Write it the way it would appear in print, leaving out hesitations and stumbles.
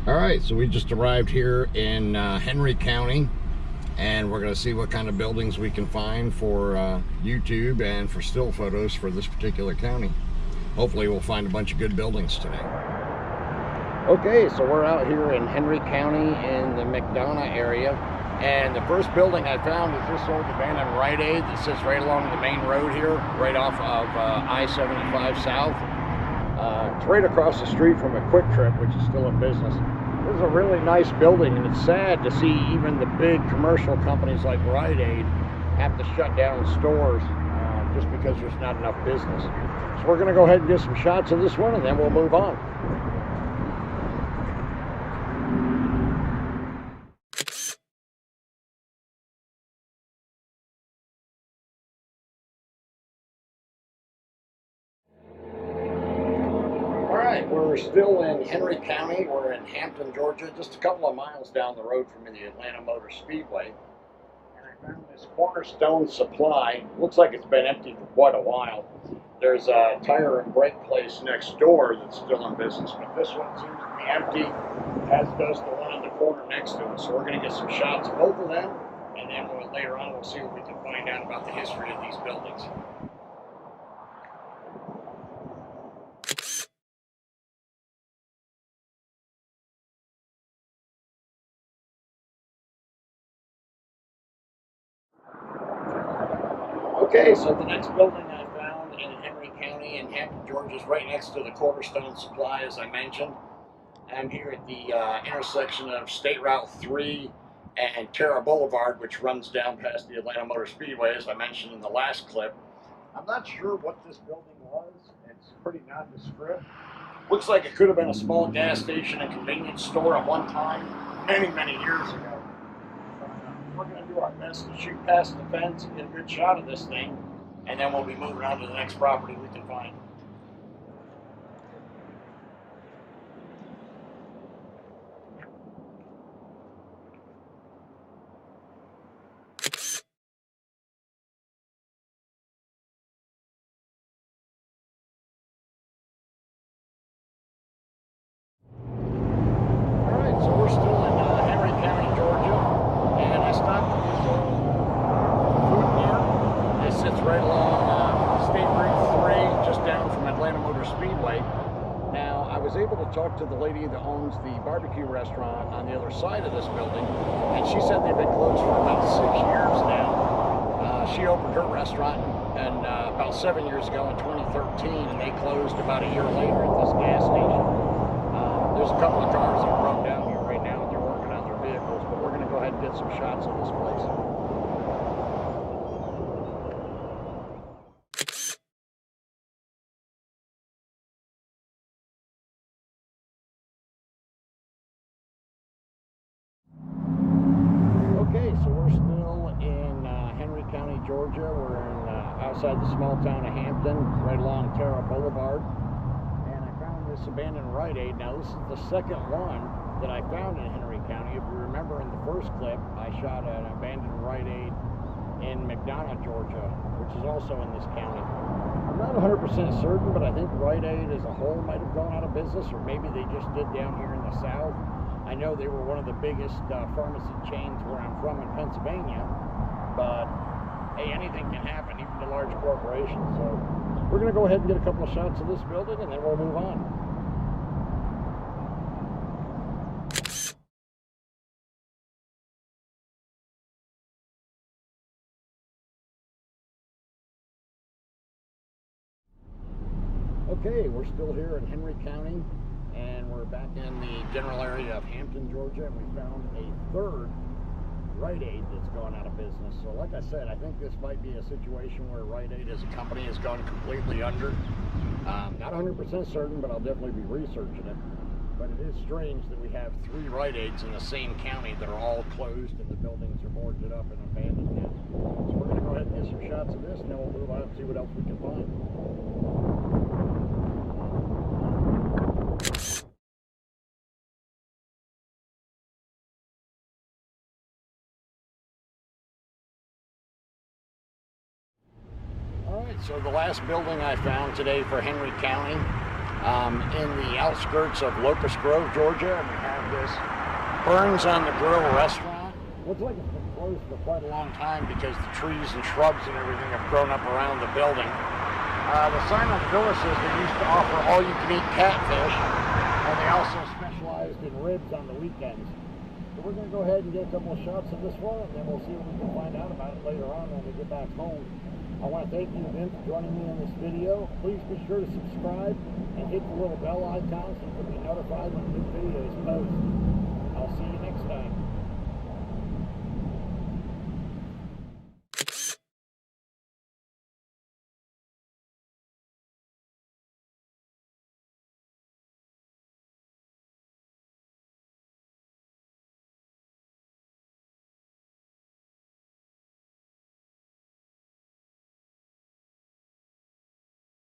All right, so we just arrived here in Henry County, and we're going to see what kind of buildings we can find for YouTube and for still photos for this particular county. Hopefully we'll find a bunch of good buildings today. Okay, so we're out here in Henry County in the McDonough area, and the first building I found is this old abandoned Rite Aid that sits right along the main road here, right off of I-75 South. It's right across the street from a Quick Trip, which is still in business. This is a really nice building, and it's sad to see even the big commercial companies like Rite Aid have to shut down stores just because there's not enough business. So we're going to go ahead and get some shots of this one, and then we'll move on. We're still in Henry County. We're in Hampton, Georgia, just a couple of miles down the road from the Atlanta Motor Speedway. And I found this Cornerstone Supply. Looks like it's been empty for quite a while. There's a tire and brake place next door that's still in business, but this one seems to be empty, as does the one in the corner next to it. So we're going to get some shots of both of them, and then later on we'll see what we can find out about the history of these buildings. Okay, so the next building I found in Henry County in Hampton, Georgia is right next to the Cornerstone Supply, as I mentioned. I'm here at the intersection of State Route 3 and Terra Boulevard, which runs down past the Atlanta Motor Speedway, as I mentioned in the last clip. I'm not sure what this building was. It's pretty nondescript. Looks like it could have been a small gas station and convenience store at one time, many, many years ago. We're going to do our best to shoot past the fence and get a good shot of this thing, and then we'll be moving on to the next property we can find. Alright, so we're still in Henry County, Georgia, and I stopped at this old food mart. It sits right along State Route 3, just down from Atlanta Motor Speedway. Now, I was able to talk to the lady that owns the barbecue restaurant on the other side of this building, and she said they've been closed for about 6 years now. She opened her restaurant about 7 years ago in 2013, and they closed about a year later at this gas station. There's a couple of cars that are broke down here right now, and they're working on their vehicles, but we're going to go ahead and get some shots of this place. Okay, so we're still in Henry County, Georgia. We're in outside the small town of Hampton, right along Terra Boulevard. And I found this abandoned Rite Aid. Now, this is the second one that I found in Henry County. If you remember in the first clip, I shot an abandoned Rite Aid in McDonough, Georgia, which is also in this county. I'm not 100% certain, but I think Rite Aid as a whole might have gone out of business, or maybe they just did down here in the South. I know they were one of the biggest pharmacy chains where I'm from in Pennsylvania, but hey, anything can happen, even to large corporations. So we're going to go ahead and get a couple of shots of this building, and then we'll move on. Okay, we're still here in Henry County, and we're back in the general area of Hampton, Georgia, and we found a third Rite Aid that's gone out of business. So like I said, I think this might be a situation where Rite Aid as a company has gone completely under. Not 100% certain, but I'll definitely be researching it. But it is strange that we have 3 Rite Aids in the same county that are all closed and the buildings are boarded up and abandoned now. So we're going to go ahead and get some shots of this, and then we'll move on and see what else we can find. Alright, so the last building I found today for Henry County in the outskirts of Locust Grove, Georgia, and we have this Burns on the Grill restaurant. Looks like it's been closed for quite a long time because the trees and shrubs and everything have grown up around the building. The sign on the door says they used to offer all-you-can-eat catfish, and they also specialized in ribs on the weekends. So we're going to go ahead and get a couple of shots of this one, and then we'll see what we can find out about it later on when we get back home. I want to thank you again for joining me in this video. Please be sure to subscribe and hit the little bell icon so you can be notified when new videos post. I'll see you next time.